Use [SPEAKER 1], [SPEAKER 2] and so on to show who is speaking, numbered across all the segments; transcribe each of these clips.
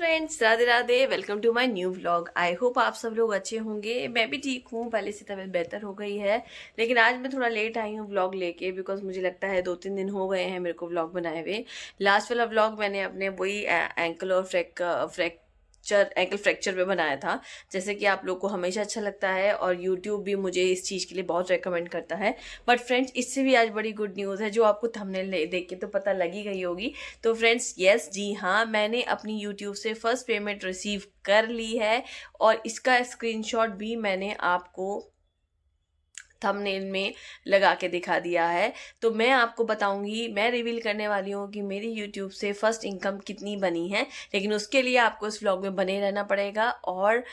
[SPEAKER 1] Friends, Radhe Radhe. Welcome to my new vlog. I hope आप सब लोग अच्छे होंगे। मैं भी ठीक हूँ, पहले से तबीयत बेहतर हो गई है। लेकिन आज मैं थोड़ा लेट आई हूँ व्लॉग लेके, बिकॉज मुझे लगता है 2-3 दिन हो गए हैं मेरे को व्लॉग बनाए हुए। लास्ट वाला व्लॉग मैंने अपने वही एंकल और एंकल फ्रैक्चर पे बनाया था, जैसे कि आप लोग को हमेशा अच्छा लगता है और यूट्यूब भी मुझे इस चीज़ के लिए बहुत रेकमेंड करता है। बट फ्रेंड्स, इससे भी आज बड़ी गुड न्यूज़ है, जो आपको थंबनेल देख के तो पता लगी गई होगी। तो फ्रेंड्स, यस जी हाँ, मैंने अपनी यूट्यूब से फर्स्ट पेमेंट रिसीव कर ली है और इसका स्क्रीनशॉट भी मैंने आपको थंबनेल में लगा के दिखा दिया है। तो मैं आपको बताऊंगी, मैं रिवील करने वाली हूँ कि मेरी यूट्यूब से फर्स्ट इनकम कितनी बनी है। लेकिन उसके लिए आपको इस व्लॉग में बने रहना पड़ेगा और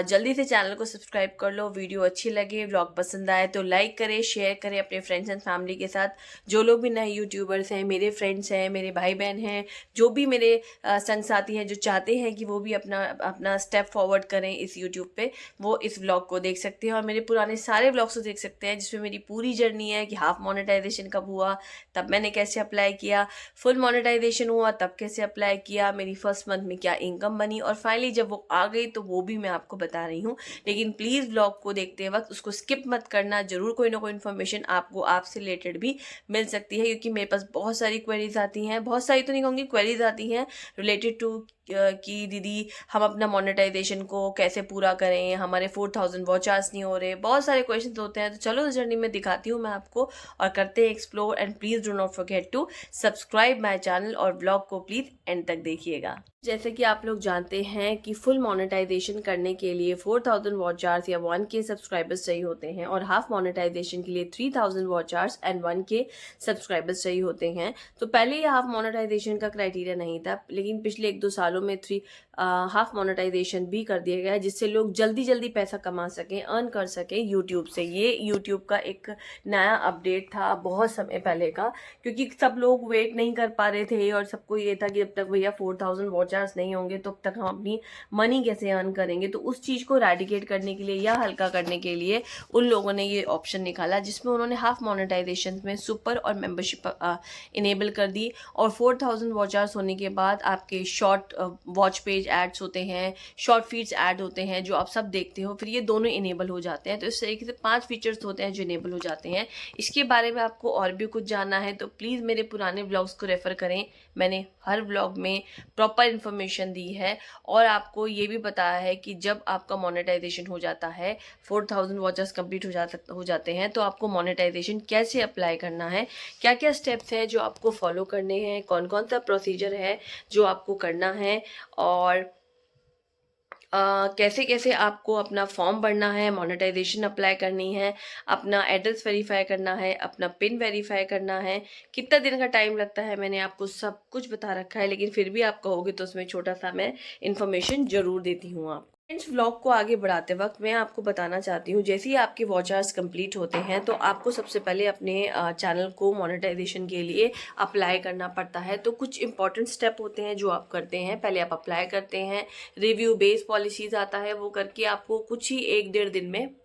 [SPEAKER 1] जल्दी से चैनल को सब्सक्राइब कर लो। वीडियो अच्छी लगे, व्लॉग पसंद आए तो लाइक करें, शेयर करें अपने फ्रेंड्स एंड फैमिली के साथ। जो लोग भी नए यूट्यूबर्स हैं, मेरे फ्रेंड्स हैं, मेरे भाई बहन हैं, जो भी मेरे संग साथी हैं जो चाहते हैं कि वो भी अपना अपना स्टेप फॉरवर्ड करें इस यूट्यूब पे, वो इस व्लॉग को देख सकते हैं और मेरे पुराने सारे व्लॉग्स को देख सकते हैं, जिसमें मेरी पूरी जर्नी है कि हाफ मोनेटाइजेशन कब हुआ, तब मैंने कैसे अप्लाई किया, फुल मोनेटाइजेशन हुआ तब कैसे अप्लाई किया, मेरी फर्स्ट मंथ में क्या इनकम बनी और फाइनली जब वो आ गई तो वो भी मैं आपको बता रही हूँ। लेकिन प्लीज़ व्लॉग को देखते वक्त उसको स्किप मत करना, जरूर कोई ना कोई इन्फॉर्मेशन आपको आपसे रिलेटेड भी मिल सकती है, क्योंकि मेरे पास बहुत सारी क्वेरीज आती हैं, बहुत सारी तो नहीं कहूँगी, क्वेरीज आती हैं रिलेटेड टू कि दीदी हम अपना मोनेटाइजेशन को कैसे पूरा करें, हमारे 4000 वॉच आवर्स नहीं हो रहे, बहुत सारे क्वेश्चन होते हैं। तो चलो इस जर्नी में दिखाती हूँ मैं आपको और करते हैं explore. And please do not forget to subscribe my channel और ब्लॉग को प्लीज़ एंड तक देखिएगा। जैसे कि आप लोग जानते हैं कि फुल मोनेटाइजेशन करने के लिए 4000 वॉच आवर्स या 1K सब्सक्राइबर्स चाहिए होते हैं और हाफ मोनेटाइजेशन के लिए 3000 watch hours and 1K subscribers चाहिए होते हैं। तो पहले ये हाफ मोनेटाइजेशन का क्राइटेरिया नहीं था, लेकिन पिछले 1-2 सालों में हाफ मोनेटाइजेशन भी कर दिया गया है, जिससे लोग जल्दी जल्दी पैसा कमा सकें, अर्न कर सकें यूट्यूब से। ये यूट्यूब का एक नया अपडेट था बहुत समय पहले का, क्योंकि सब लोग वेट नहीं कर पा रहे थे और सबको ये था कि जब तक भैया 4000 वॉच आवर्स नहीं होंगे तो अब तक हम अपनी मनी कैसे अर्न करेंगे। तो उस चीज़ को रैडिकेट करने के लिए या हल्का करने के लिए उन लोगों ने ये ऑप्शन निकाला, जिसमें उन्होंने हाफ मोनेटाइजेशन में सुपर और मेंबरशिप इनेबल कर दी। और 4000 वॉच आवर्स होने के बाद आपके शॉर्ट वॉच पेज एड्स होते हैं, शॉर्ट फीड्स ऐड होते हैं, जो आप सब देखते हो, फिर ये दोनों इनेबल हो जाते हैं। तो इस तरीके से 5 फीचर्स होते हैं जो इनेबल हो जाते हैं। इसके बारे में आपको और भी कुछ जानना है तो प्लीज़ मेरे पुराने ब्लॉग्स को रेफ़र करें। मैंने हर ब्लॉग में प्रॉपर इन्फॉर्मेशन दी है और आपको ये भी बताया है कि जब आपका मोनेटाइजेशन हो जाता है, 4000 वॉचर्स कंप्लीट हो जाते हैं, तो आपको मोनेटाइजेशन कैसे अप्लाई करना है, क्या क्या स्टेप्स हैं जो आपको फॉलो करने हैं, कौन कौन सा प्रोसीजर है जो आपको करना है, और कैसे कैसे आपको अपना फॉर्म भरना है, मोनेटाइजेशन अप्लाई करनी है, अपना एड्रेस वेरीफाई करना है, अपना पिन वेरीफाई करना है, कितना दिन का टाइम लगता है, मैंने आपको सब कुछ बता रखा है। लेकिन फिर भी आप कहोगे तो उसमें छोटा सा मैं इन्फॉर्मेशन जरूर देती हूँ आपको। फ्रेंड्स, व्लॉग को आगे बढ़ाते वक्त मैं आपको बताना चाहती हूँ, जैसे ही आपके वॉच आवर्स कंप्लीट होते हैं तो आपको सबसे पहले अपने चैनल को मोनेटाइजेशन के लिए अप्लाई करना पड़ता है। तो कुछ इंपॉर्टेंट स्टेप होते हैं जो आप करते हैं। पहले आप अप्लाई करते हैं, रिव्यू बेस पॉलिसीज आता है, वो करके आपको कुछ ही 1-1.5 दिन में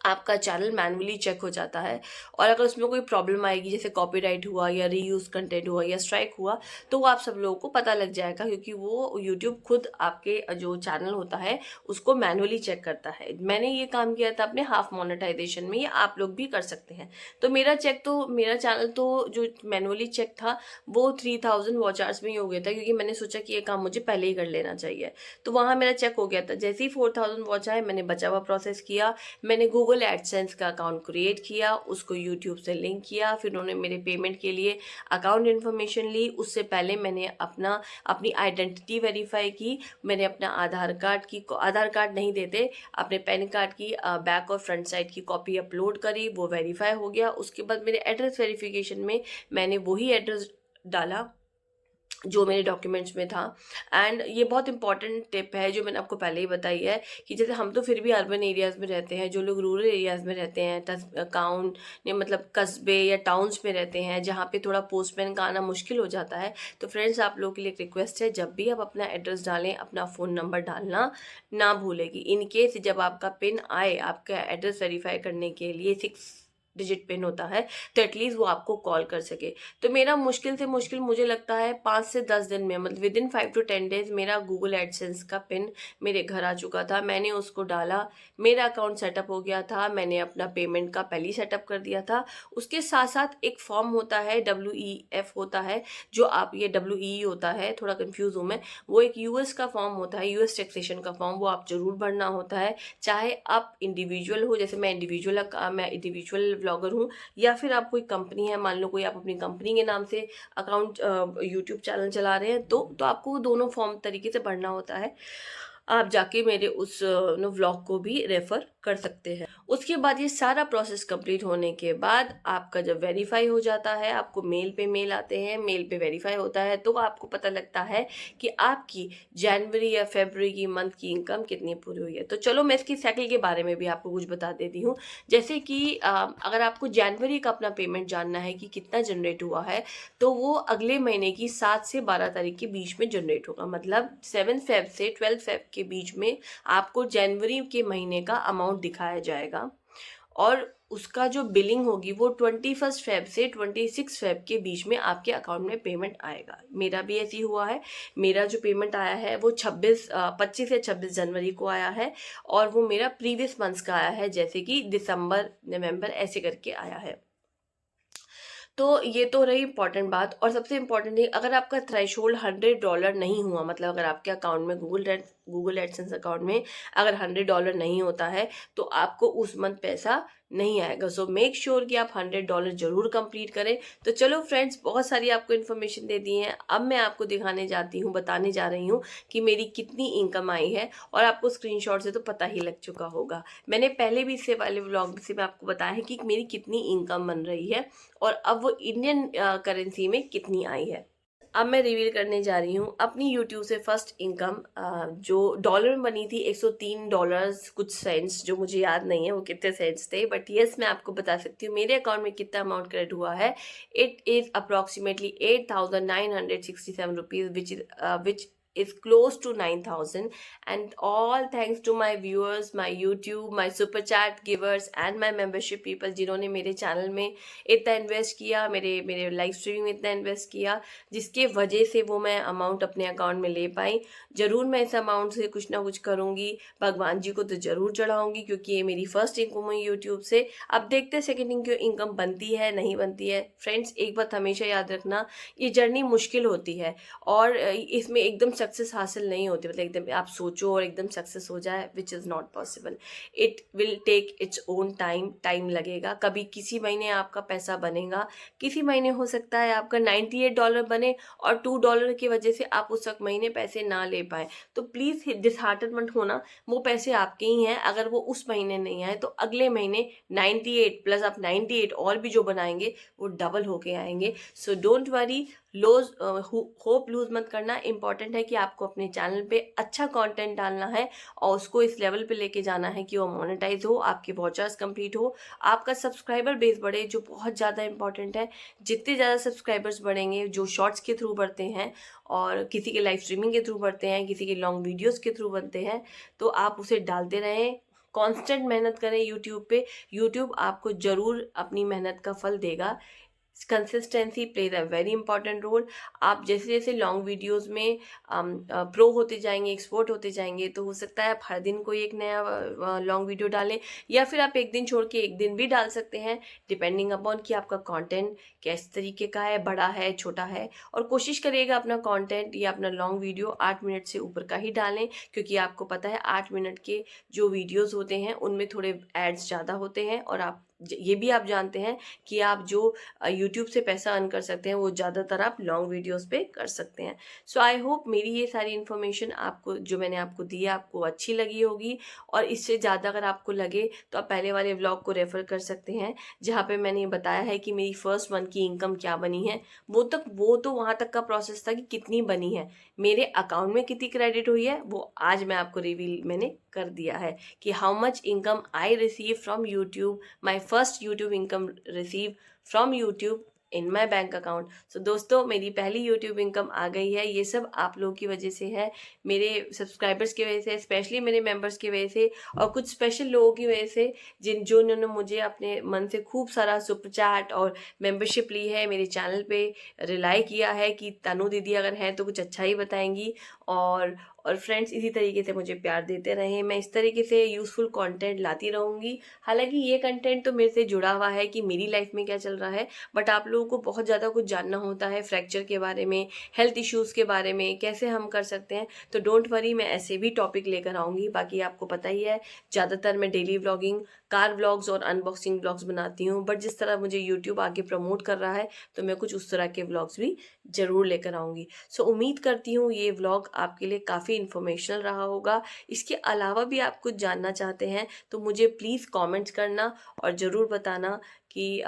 [SPEAKER 1] आपका चैनल मैनुअली चेक हो जाता है। और अगर उसमें कोई प्रॉब्लम आएगी, जैसे कॉपीराइट हुआ या रीयूज कंटेंट हुआ या स्ट्राइक हुआ, तो वो आप सब लोगों को पता लग जाएगा, क्योंकि वो यूट्यूब खुद आपके जो चैनल होता है उसको मैनुअली चेक करता है। मैंने ये काम किया था अपने हाफ मोनेटाइजेशन में, ये आप लोग भी कर सकते हैं। तो मेरा चैनल तो जो मैनुअली चेक था वो 3000 वॉच आवर्स में ही हो गया था, क्योंकि मैंने सोचा कि ये काम मुझे पहले ही कर लेना चाहिए। तो वहाँ मेरा चेक हो गया था। जैसे ही 4000 वॉच आए, मैंने बचा हुआ प्रोसेस किया। मैंने गूगल एडसेंस का अकाउंट क्रिएट किया, उसको यूट्यूब से लिंक किया, फिर उन्होंने मेरे पेमेंट के लिए अकाउंट इन्फॉर्मेशन ली। उससे पहले मैंने अपनी आइडेंटिटी वेरीफाई की। मैंने अपना आधार कार्ड नहीं देते, अपने पैन कार्ड की बैक और फ्रंट साइड की कॉपी अपलोड करी, वो वेरीफाई हो गया। उसके बाद मेरे एड्रेस वेरिफिकेशन में मैंने वही एड्रेस डाला जो मेरे डॉक्यूमेंट्स में था। एंड ये बहुत इंपॉर्टेंट टिप है जो मैंने आपको पहले ही बताई है, कि जैसे हम तो फिर भी अर्बन एरियाज़ में रहते हैं, जो लोग रूरल एरियाज़ में रहते हैं, टाउन या मतलब कस्बे या टाउन्स में रहते हैं, जहाँ पे थोड़ा पोस्टमैन का आना मुश्किल हो जाता है। तो फ्रेंड्स, आप लोगों के लिए एक रिक्वेस्ट है, जब भी आप अपना एड्रेस डालें, अपना फ़ोन नंबर डालना ना भूलें। कि इन केस जब आपका पिन आए आपका एड्रेस वेरीफाई करने के लिए डिजिट पिन होता है, तो एटलीस्ट वो आपको कॉल कर सके। तो मेरा मुश्किल से मुश्किल मुझे लगता है 5 से 10 दिन में, मतलब विद इन 5 टू 10 डेज मेरा गूगल एडसेंस का पिन मेरे घर आ चुका था। मैंने उसको डाला, मेरा अकाउंट सेटअप हो गया था, मैंने अपना पेमेंट का पहले ही सेटअप कर दिया था। उसके साथ साथ एक फॉर्म होता है, WEF होता है, जो आप, ये WEE होता है, थोड़ा कंफ्यूज हूँ मैं, वो एक यूएस का फॉर्म होता है, यूएस टैक्सेशन का फॉर्म, वो आप जरूर भरना होता है। चाहे आप इंडिविजुअल हो, जैसे मैं इंडिविजुअल व्लॉगर हूँ, या फिर आप कोई कंपनी है, मान लो कोई आप अपनी कंपनी के नाम से अकाउंट यूट्यूब चैनल चला रहे हैं, तो आपको दोनों फॉर्म तरीके से भरना होता है। आप जाके मेरे उस व्लॉग को भी रेफर कर सकते हैं। उसके बाद ये सारा प्रोसेस कंप्लीट होने के बाद आपका जब वेरीफाई हो जाता है, आपको मेल पे मेल आते हैं, मेल पे वेरीफाई होता है, तो आपको पता लगता है कि आपकी जनवरी या फरवरी की मंथ की इनकम कितनी पूरी हुई है। तो चलो मैं इसकी साइकिल के बारे में भी आपको कुछ बता देती हूँ। जैसे कि अगर आपको जनवरी का अपना पेमेंट जानना है कि कितना जनरेट हुआ है, तो वो अगले महीने की 7 से 12 तारीख के बीच में जनरेट होगा। मतलब 7 फेब से 12 फेब के बीच में आपको जनवरी के महीने का अमाउंट दिखाया जाएगा, और उसका जो बिलिंग होगी वो 21 फेब से 26 फेब के बीच में आपके अकाउंट में पेमेंट आएगा। मेरा भी ऐसी हुआ है। मेरा जो पेमेंट आया है वो 25 या 26 जनवरी को आया है, और वो मेरा प्रीवियस मंथ्स का आया है, जैसे कि दिसंबर, नवंबर, ऐसे करके आया है। तो ये तो रही इंपॉर्टेंट बात। और सबसे इम्पॉर्टेंट है, अगर आपका थ्रेशोल्ड $100 नहीं हुआ, मतलब अगर आपके अकाउंट में गूगल एडसेंस अकाउंट में अगर $100 नहीं होता है, तो आपको उस मंथ पैसा नहीं आएगा। सो मेक श्योर कि आप $100 जरूर कंप्लीट करें। तो चलो फ्रेंड्स, बहुत सारी आपको इन्फॉर्मेशन दे दी है। अब मैं आपको दिखाने जाती हूँ, बताने जा रही हूँ कि मेरी कितनी इनकम आई है, और आपको स्क्रीनशॉट से तो पता ही लग चुका होगा। मैंने पहले भी इससे वाले व्लॉग से मैं आपको बताया है कि मेरी कितनी इनकम बन रही है, और अब वो इंडियन करेंसी में कितनी आई है। अब मैं रिवील करने जा रही हूँ अपनी यूट्यूब से फर्स्ट इनकम, जो डॉलर में बनी थी, $103 कुछ सेंट्स, जो मुझे याद नहीं है वो कितने सेंट्स थे, बट यस मैं आपको बता सकती हूँ मेरे अकाउंट में कितना अमाउंट क्रेडिट हुआ है। It is approximately 8,967 rupees, which is close to 9,000, and all thanks to my viewers, my YouTube, my super chat givers and my membership people, जिन्होंने मेरे चैनल में इतना इन्वेस्ट किया, मेरे मेरे लाइव स्ट्रीमिंग में इतना इन्वेस्ट किया, जिसके वजह से वो मैं अमाउंट अपने अकाउंट में ले पाई। जरूर मैं इस अमाउंट से कुछ ना कुछ करूँगी, भगवान जी को तो जरूर चढ़ाऊँगी, क्योंकि ये मेरी फर्स्ट इनकम हुई यूट्यूब से। अब देखते हैं सेकेंड इनकम बनती है नहीं बनती है। फ्रेंड्स, एक बात हमेशा याद रखना, ये जर्नी मुश्किल होती है, और इसमें एकदम सक्सेस हासिल नहीं होती, मतलब एकदम आप सोचो और एकदम सक्सेस हो जाए, which is not possible. It will take its own time लगेगा। कभी किसी महीने आपका पैसा बनेगा, किसी महीने हो सकता है आपका $98 बने, और $2 की वजह से आप उस वक्त महीने पैसे ना ले पाए। तो प्लीज़ डिसहार्टन मत होना, वो पैसे आपके ही हैं। अगर वो उस महीने नहीं आए, तो अगले महीने 98 प्लस आप 98 और भी जो बनाएंगे वो डबल होके आएंगे। So don't worry, hope lose मत करना। इंपॉर्टेंट है कि आपको अपने चैनल पे अच्छा कंटेंट डालना है, और उसको इस लेवल पे लेके जाना है कि वो मोनेटाइज हो, आपके वॉचर्स कंप्लीट हो, आपका सब्सक्राइबर बेस बढ़े, जो बहुत ज़्यादा इंपॉर्टेंट है। जितने ज़्यादा सब्सक्राइबर्स बढ़ेंगे, जो शॉर्ट्स के थ्रू बढ़ते हैं, और किसी के लाइव स्ट्रीमिंग के थ्रू बढ़ते हैं, किसी के लॉन्ग वीडियोज़ के थ्रू बनते हैं, तो आप उसे डालते रहें, कांस्टेंट मेहनत करें यूट्यूब पे। यूट्यूब आपको ज़रूर अपनी मेहनत का फल देगा। Consistency plays a very important role. आप जैसे जैसे लॉन्ग वीडियोस में प्रो होते जाएंगे, एक्सपोर्ट होते जाएंगे, तो हो सकता है आप हर दिन कोई एक नया लॉन्ग वीडियो डालें, या फिर आप एक दिन छोड़ के एक दिन भी डाल सकते हैं, डिपेंडिंग अपॉन कि आपका कंटेंट किस तरीके का है, बड़ा है छोटा है। और कोशिश करिएगा अपना कंटेंट या अपना लॉन्ग वीडियो 8 मिनट से ऊपर का ही डालें, क्योंकि आपको पता है 8 मिनट के जो वीडियोज़ होते हैं उनमें थोड़े एड्स ज़्यादा होते हैं, और आप ये भी आप जानते हैं कि आप जो यूट्यूब से पैसा अर्न कर सकते हैं, वो ज़्यादातर आप लॉन्ग वीडियोस पे कर सकते हैं। सो आई होप मेरी ये सारी इन्फॉर्मेशन आपको, जो मैंने आपको दी है, आपको अच्छी लगी होगी। और इससे ज़्यादा अगर आपको लगे, तो आप पहले वाले व्लॉग को रेफर कर सकते हैं, जहाँ पे मैंने बताया है कि मेरी फर्स्ट मंथ की इनकम क्या बनी है। वो तो वहाँ तक का प्रोसेस था कि कितनी बनी है, मेरे अकाउंट में कितनी क्रेडिट हुई है, वो आज मैं आपको रिवील मैंने कर दिया है कि how much income I receive from YouTube, my first YouTube income receive from YouTube in my bank account. So दोस्तों, मेरी पहली यूट्यूब इनकम आ गई है। ये सब आप लोगों की वजह से है, मेरे सब्सक्राइबर्स की वजह से, स्पेशली मेरे मेंबर्स की वजह से, और कुछ स्पेशल लोगों की वजह से जिन्होंने मुझे अपने मन से खूब सारा सुपर चैट और मेंबरशिप ली है, मेरे चैनल पे रिलाई किया है कि तनु दीदी अगर हैं तो कुछ अच्छा ही बताएंगी। और फ्रेंड्स, इसी तरीके से मुझे प्यार देते रहें। मैं इस तरीके से यूज़फुल कंटेंट लाती रहूँगी। हालांकि ये कंटेंट तो मेरे से जुड़ा हुआ है कि मेरी लाइफ में क्या चल रहा है, बट आप लोगों को बहुत ज़्यादा कुछ जानना होता है फ्रैक्चर के बारे में, हेल्थ इश्यूज़ के बारे में, कैसे हम कर सकते हैं। तो डोंट वरी, मैं ऐसे भी टॉपिक लेकर आऊँगी। बाकी आपको पता ही है, ज़्यादातर मैं डेली व्लॉगिंग, कार व्लॉग्स और अनबॉक्सिंग व्लॉग्स बनाती हूँ, बट जिस तरह मुझे यूट्यूब आगे प्रमोट कर रहा है तो मैं कुछ उस तरह के व्लॉग्स भी ज़रूर लेकर आऊँगी। सो उम्मीद करती हूँ ये व्लॉग आपके लिए काफ़ी इन्फॉर्मेशनल रहा होगा। इसके अलावा भी आप कुछ जानना चाहते हैं तो मुझे प्लीज़ कमेंट्स करना और ज़रूर बताना कि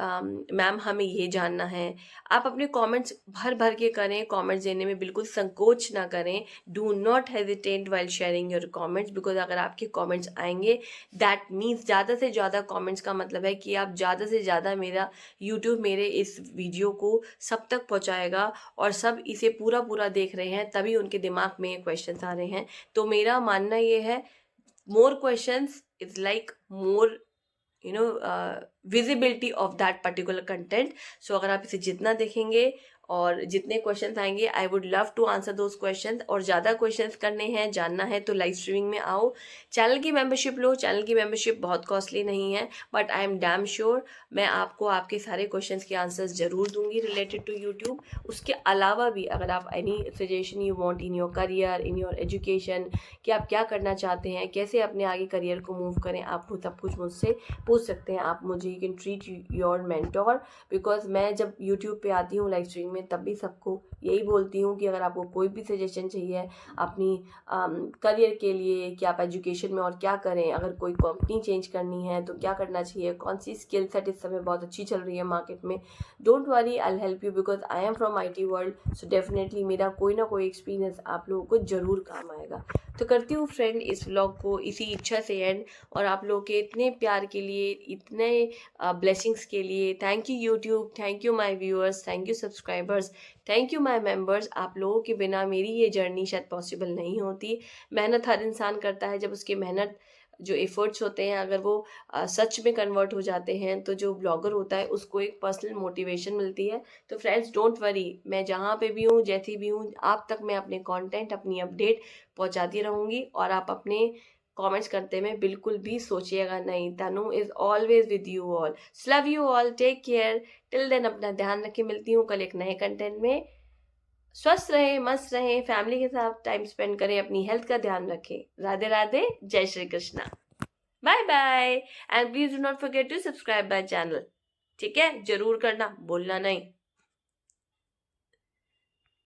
[SPEAKER 1] मैम हमें ये जानना है। आप अपने कमेंट्स भर भर के करें, कमेंट्स देने में बिल्कुल संकोच ना करें। Do not hesitate while sharing your comments, because अगर आपके कमेंट्स आएंगे दैट मीन्स ज़्यादा से ज़्यादा कमेंट्स का मतलब है कि आप ज़्यादा से ज़्यादा मेरा यूट्यूब मेरे इस वीडियो को सब तक पहुँचाएगा, और सब इसे पूरा पूरा देख रहे हैं तभी उनके दिमाग में ये क्वेश्चंस आ रहे हैं। तो मेरा मानना ये है, more questions is like more visibility of that particular content. So अगर आप इसे जितना देखेंगे और जितने क्वेश्चंस आएंगे, I would love to answer those questions. और ज़्यादा क्वेश्चंस करने हैं, जानना है तो लाइव स्ट्रीमिंग में आओ, चैनल की मेंबरशिप लो। चैनल की मेंबरशिप बहुत कॉस्टली नहीं है, but I am damn sure मैं आपको आपके सारे क्वेश्चंस के आंसर्स जरूर दूंगी रिलेटेड टू यूट्यूब। उसके अलावा भी अगर आप any suggestion you want in your career, in your education, कि आप क्या करना चाहते हैं, कैसे अपने आगे करियर को मूव करें, आप वो सब कुछ मुझसे पूछ सकते हैं। आप मुझे, you can treat your mentor, because मैं जब यूट्यूब पे आती हूँ लाइव स्ट्रीम में तब भी सबको यही बोलती हूँ कि अगर आपको कोई भी सजेशन चाहिए अपनी करियर के लिए, कि आप एजुकेशन में और क्या करें, अगर कोई कंपनी चेंज करनी है तो क्या करना चाहिए, कौन सी स्किल सेट इस समय बहुत अच्छी चल रही है मार्केट में, don't worry, I will help you, because I am from IT world. So definitely मेरा कोई ना कोई एक्सपीरियंस आप लोगों को जरूर काम आएगा। तो करती हूँ फ्रेंड इस व्लॉग को इसी इच्छा से एंड, और आप लोगों के इतने प्यार के लिए, इतने ब्लेसिंग्स के लिए thank you YouTube, thank you my viewers, thank you subscribers, thank you my members. आप लोगों के बिना मेरी ये जर्नी शायद पॉसिबल नहीं होती। मेहनत हर इंसान करता है, जब उसकी मेहनत, जो एफर्ट्स होते हैं, अगर वो सच में कन्वर्ट हो जाते हैं तो जो ब्लॉगर होता है उसको एक पर्सनल मोटिवेशन मिलती है। तो फ्रेंड्स डोंट वरी, मैं जहाँ पे भी हूँ, जैसी भी हूँ, आप तक मैं अपने कंटेंट, अपनी अपडेट पहुँचाती रहूँगी। और आप अपने कमेंट्स करते में बिल्कुल भी सोचिएगा नहीं, Tanu is always with you all. Love you all, take care, till then अपना ध्यान रखे। मिलती हूँ कल एक नए कंटेंट में। स्वस्थ रहें, मस्त रहें, फैमिली के साथ टाइम स्पेंड करें, अपनी हेल्थ का ध्यान रखें। राधे राधे, जय Shri Krishna, bye bye, and please do not forget to subscribe my channel. ठीक है, जरूर करना, बोलना नहीं।